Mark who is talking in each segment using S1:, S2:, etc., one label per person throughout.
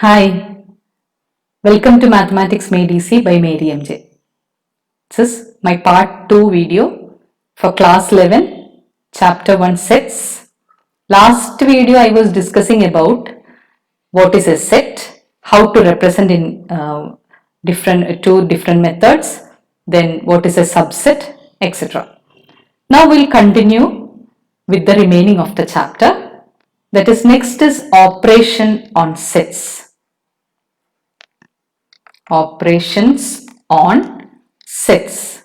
S1: Hi, welcome to Mathematics Made Easy by Mary MJ. This is my part 2 video for class 11, chapter 1 sets. Last video I was discussing about what is a set, how to represent in two different methods, then what is a subset, etc. Now we'll continue with the remaining of the chapter. That is, next is operation on sets. Operations on sets.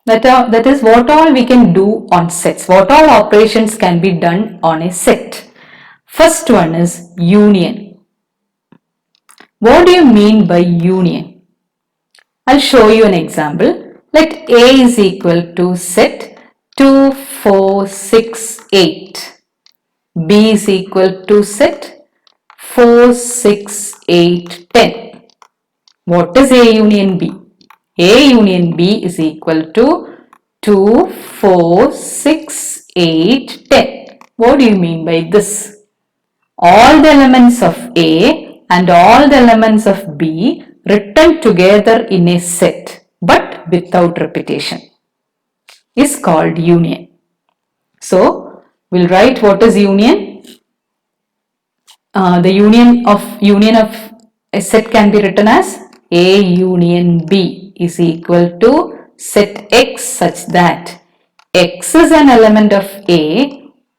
S1: That is what all we can do on sets. What all operations can be done on a set. First one is union. What do you mean by union? I'll show you an example. Let A is equal to set 2, 4, 6, 8. B is equal to set 4, 6, 8, 10. What is A union B? A union B is equal to 2, 4, 6, 8, 10. What do you mean by this? All the elements of A and all the elements of B written together in a set but without repetition is called union. So, we'll write what is union. The union of a set can be written as A union B is equal to set X such that X is an element of A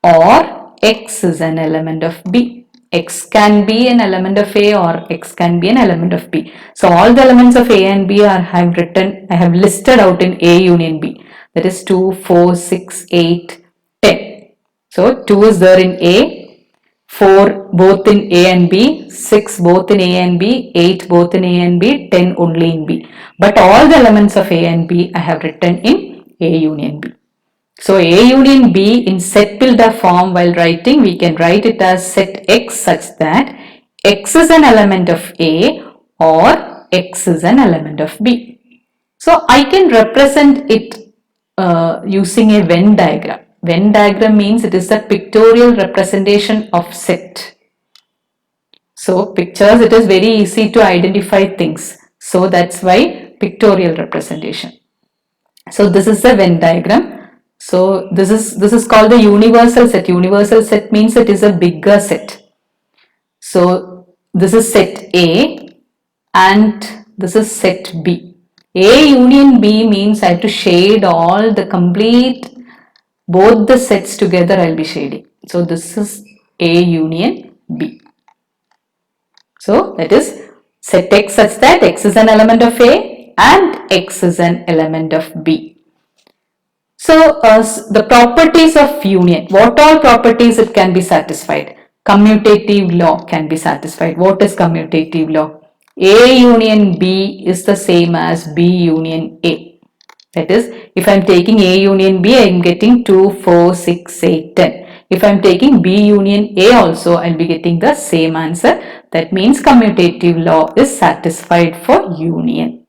S1: or X is an element of B. X can be an element of A or X can be an element of B. So all the elements of A and B I have listed out in A union B. That is 2, 4, 6, 8, 10. So 2 is there in A, 4 both in A and B, 6 both in A and B, 8 both in A and B, 10 only in B. But all the elements of A and B I have written in A union B. So A union B in set builder form, while writing, we can write it as set X such that X is an element of A or X is an element of B. So I can represent it using a Venn diagram. Venn diagram means it is a pictorial representation of set. So pictures, it is very easy to identify things. So that's why pictorial representation. So this is the Venn diagram. So this is called the universal set. Universal set means it is a bigger set. So this is set A and this is set B. A union B means I have to shade all the complete, both the sets together I'll be shading. So this is A union B. So that is set X such that X is an element of A and X is an element of B. So the properties of union, what all properties it can be satisfied? Commutative law can be satisfied. What is commutative law? A union B is the same as B union A. That is, if I am taking A union B, I am getting 2, 4, 6, 8, 10. If I am taking B union A also, I will be getting the same answer. That means commutative law is satisfied for union.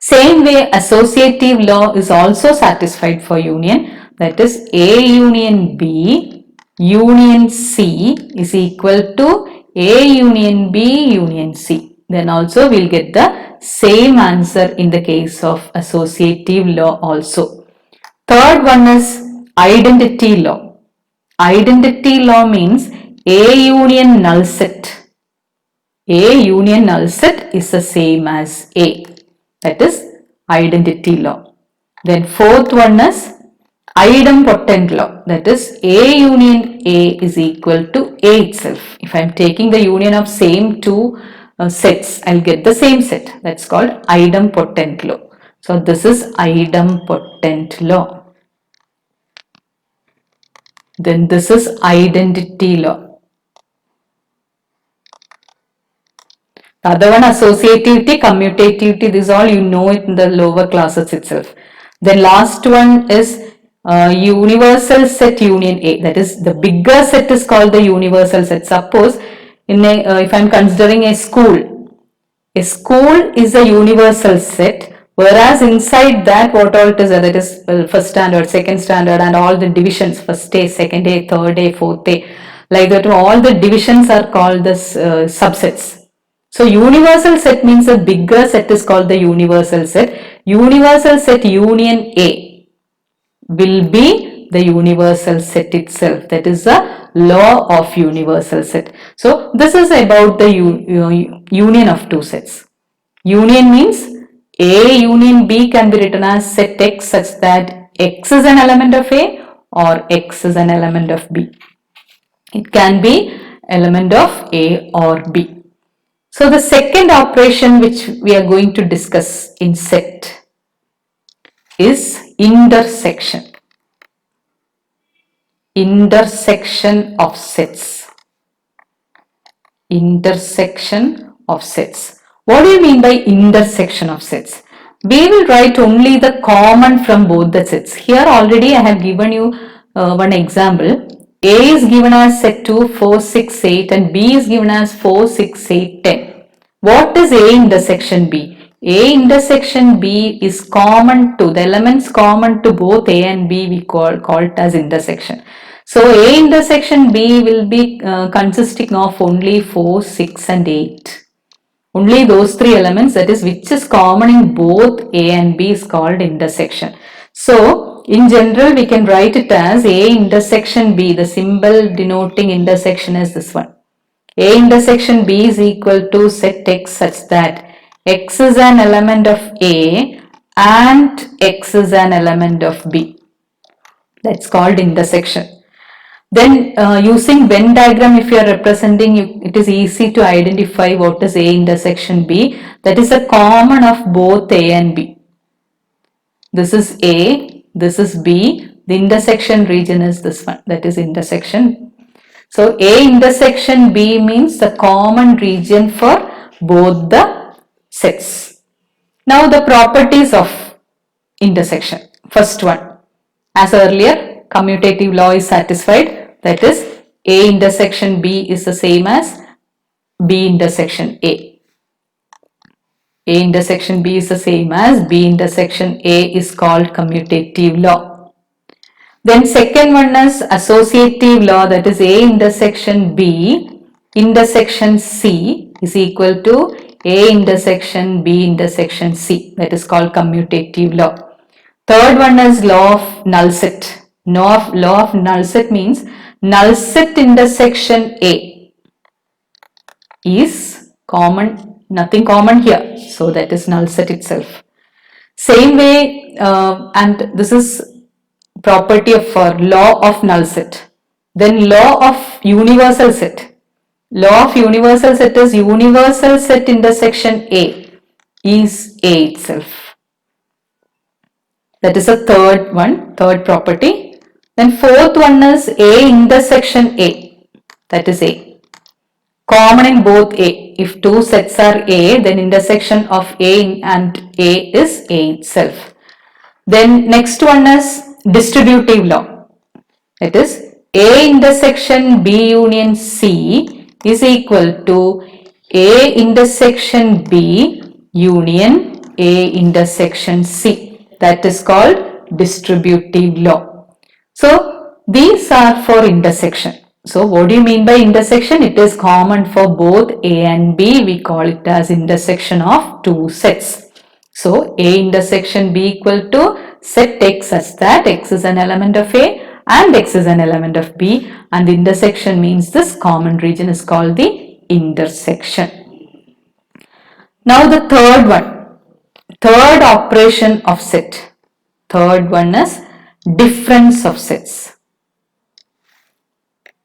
S1: Same way, associative law is also satisfied for union. That is, A union B union C is equal to A union B union C. Then also we will get the same answer in the case of associative law also. Third one is identity law. Identity law means A union null set. A union null set is the same as A. That is identity law. Then fourth one is idempotent law. That is A union A is equal to A itself. If I am taking the union of same two sets, I will get the same set. That's called idempotent law. So this is idempotent law. Then this is identity law. The other one, associativity, commutativity, this all you know it in the lower classes itself. Then last one is universal set union A. That is, the bigger set is called the universal set. Suppose if I am considering a school is a universal set, whereas inside that what all it is, that is first standard, second standard and all the divisions, first day, second day, third day, fourth day. Like that, all the divisions are called as subsets. So universal set means a bigger set is called the universal set. Universal set union A will be the universal set itself. That is the law of universal set. So this is about the union of two sets. Union means A union B can be written as set X such that X is an element of A or X is an element of B. It can be element of A or B. So the second operation which we are going to discuss in set is intersection. Intersection of sets. Intersection of sets. What do you mean by intersection of sets? We will write only the common from both the sets. Here already I have given you one example. A is given as set 2, 4, 6, 8 and B is given as 4, 6, 8, 10. What is A intersection B? A intersection B is common to the elements common to both A and B, we call it as intersection. So A intersection B will be consisting of only 4, 6 and 8. Only those three elements, that is which is common in both A and B, is called intersection. So in general we can write it as A intersection B. The symbol denoting intersection is this one. A intersection B is equal to set X such that X is an element of A and X is an element of B. That's called intersection. Then using Venn diagram, if you are representing, it is easy to identify what is A intersection B. That is a common of both A and B. This is A, this is B. The intersection region is this one, that is intersection. So A intersection B means the common region for both the sets. Now the properties of intersection. First one, as earlier, commutative law is satisfied. That is A intersection B is the same as B intersection A. A intersection B is the same as B intersection A is called commutative law. Then second one is associative law, that is A intersection B intersection C is equal to A intersection B intersection C, that is called commutative law. Third one is law of null set. Law of null set means null set intersection A is common, nothing common here, so that is null set itself. Same way, and this is property of law of null set. Then law of universal set. Law of universal set is universal set intersection A is A itself. That is a third one, third property. Then fourth one is A intersection A, that is A. Common in both A. If two sets are A, then intersection of A and A is A itself. Then next one is distributive law. It is A intersection B union C is equal to A intersection B union A intersection C. That is called distributive law. So these are for intersection. So what do you mean by intersection? It is common for both A and B. We call it as intersection of two sets. So A intersection B equal to set X such that X is an element of A and X is an element of B, and the intersection means this common region is called the intersection. Now the third one, third operation of set. Third one is difference of sets.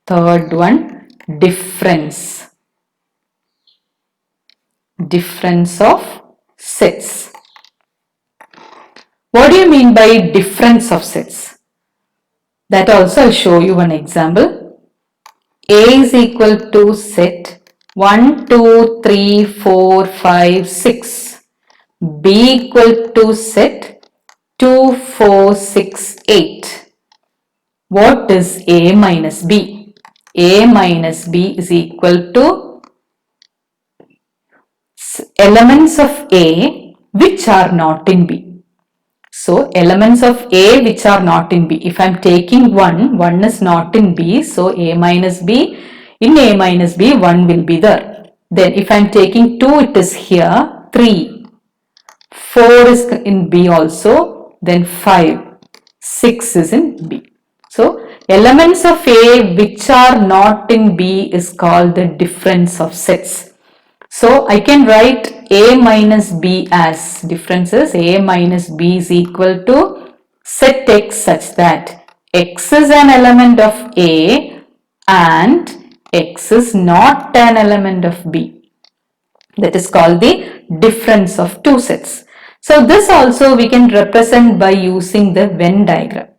S1: Third one, difference. Difference of sets. What do you mean by difference of sets? That also I'll show you one example. A is equal to set 1, 2, 3, 4, 5, 6. B equal to set 2, 4, 6, 8. What is A minus B? A minus B is equal to elements of A which are not in B. So elements of A which are not in B. If I am taking 1 is not in B. So A minus B, in A minus B 1 will be there. Then if I am taking 2, it is here, 3. 4 is in B also, then 5. 6 is in B. So elements of A which are not in B is called the difference of sets. So I can write A minus B as differences. A minus B is equal to set X such that X is an element of A and X is not an element of B. That is called the difference of two sets. So this also we can represent by using the Venn diagram.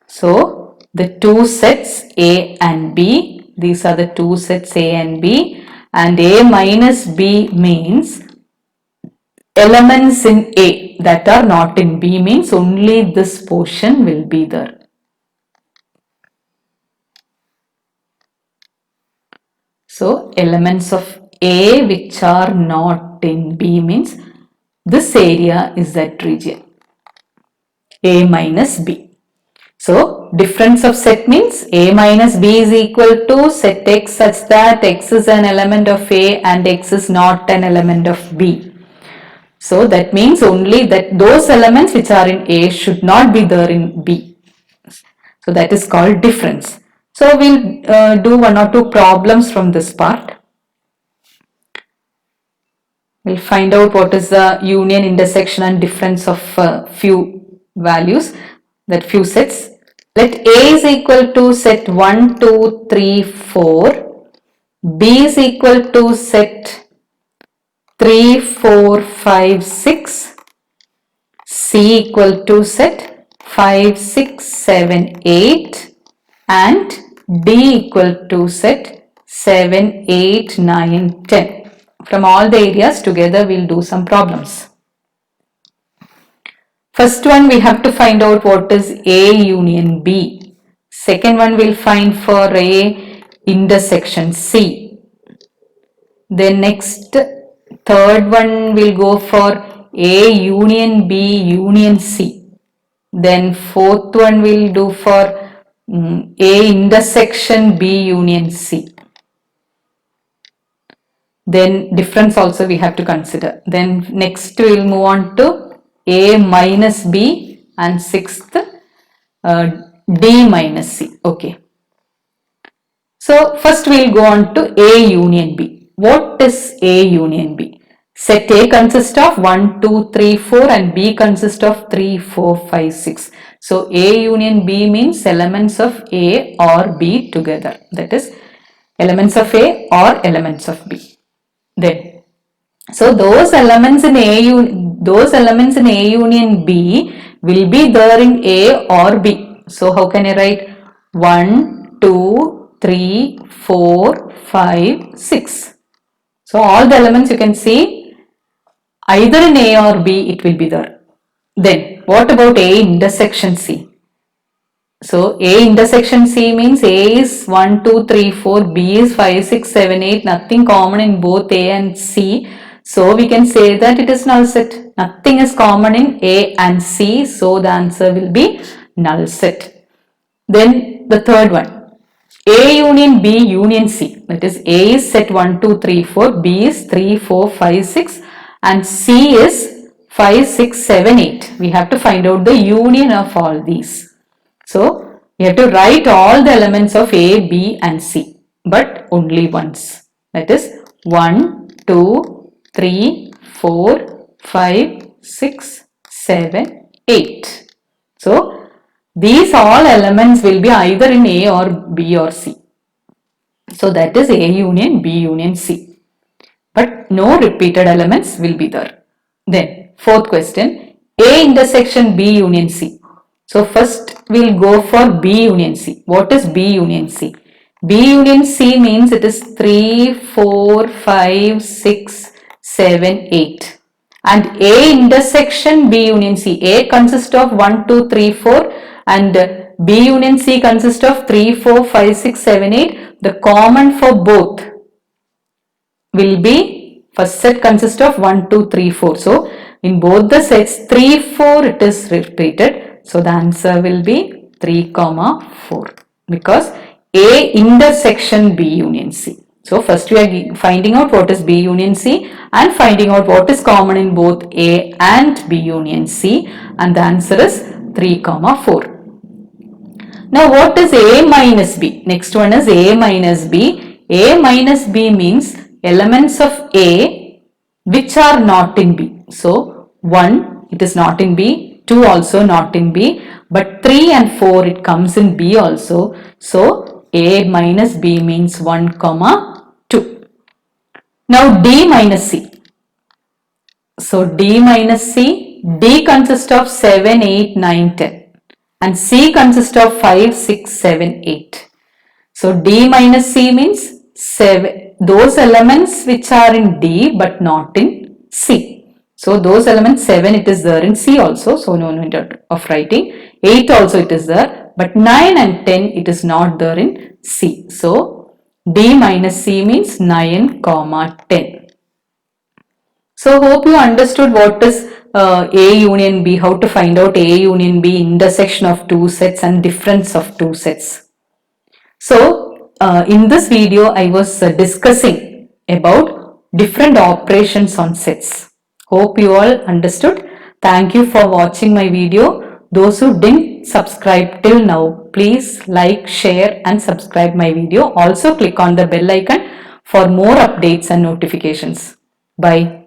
S1: So the two sets A and B, these are the two sets A and B, and A minus B means elements in A that are not in B, means only this portion will be there. So elements of A which are not in B means this area is that region, A minus B. So difference of set means A minus B is equal to set X such that X is an element of A and X is not an element of B. So that means only that those elements which are in A should not be there in B. So that is called difference. So we'll do one or two problems from this part. We'll find out what is the union, intersection and difference of few values, that few sets. Let A is equal to set 1, 2, 3, 4. B is equal to set 3, 4, 5, 6. C equal to set 5, 6, 7, 8. And D equal to set 7, 8, 9, 10. From all the areas together we'll do some problems. First one we have to find out what is A union B. Second one we'll find for A intersection C. Then next third one we'll go for A union B union C. Then fourth one we'll do for A intersection B union C. Then difference also we have to consider. Then next we'll move on to A minus B and sixth D minus C. Okay. So first we'll go on to A union B. What is A union B? Set A consists of 1, 2, 3, 4 and B consists of 3, 4, 5, 6. So A union B means elements of A or B together. That is elements of A or elements of B. Then, so those elements in A union B will be there in A or B. So how can I write 1, 2, 3, 4, 5, 6. So all the elements you can see either in A or B it will be there. Then what about A intersection C? So A intersection C means A is 1, 2, 3, 4, B is 5, 6, 7, 8, nothing common in both A and C. So we can say that it is null set. Nothing is common in A and C. So the answer will be null set. Then the third one, A union B union C. That is A is set 1, 2, 3, 4, B is 3, 4, 5, 6 and C is 5, 6, 7, 8. We have to find out the union of all these. So, you have to write all the elements of A, B and C, but only once. That is 1, 2, 3, 4, 5, 6, 7, 8. So, these all elements will be either in A or B or C. So, that is A union B union C. But no repeated elements will be there. Then, fourth question, A intersection B union C. So first we'll go for B union C. What is B union C? B union C means it is 3, 4, 5, 6, 7, 8. And A intersection B union C. A consists of 1, 2, 3, 4 and B union C consists of 3, 4, 5, 6, 7, 8. The common for both will be, first set consists of 1, 2, 3, 4. So in both the sets 3, 4 it is repeated. So the answer will be 3, 4 because A intersection B union C. So first we are finding out what is B union C and finding out what is common in both A and B union C, and the answer is 3, 4. Now what is A minus B? Next one is A minus B. A minus B means elements of A which are not in B. So 1 it is not in B, 2 also not in B, but 3 and 4 it comes in B also. So A minus B means 1, 2. Now D minus C. So D minus C, D consists of 7, 8, 9, 10 and C consists of 5, 6, 7, 8. So D minus C means 7, those elements which are in D but not in C. So those elements 7 it is there in C also, so no need of writing. 8 also it is there, but 9 and 10 it is not there in C. So D minus C means 9, 10. So hope you understood what is A union B, how to find out A union B, intersection of two sets and difference of two sets. So in this video I was discussing about different operations on sets. Hope you all understood. Thank you for watching my video. Those who didn't subscribe till now, please like, share and subscribe my video. Also click on the bell icon for more updates and notifications. Bye.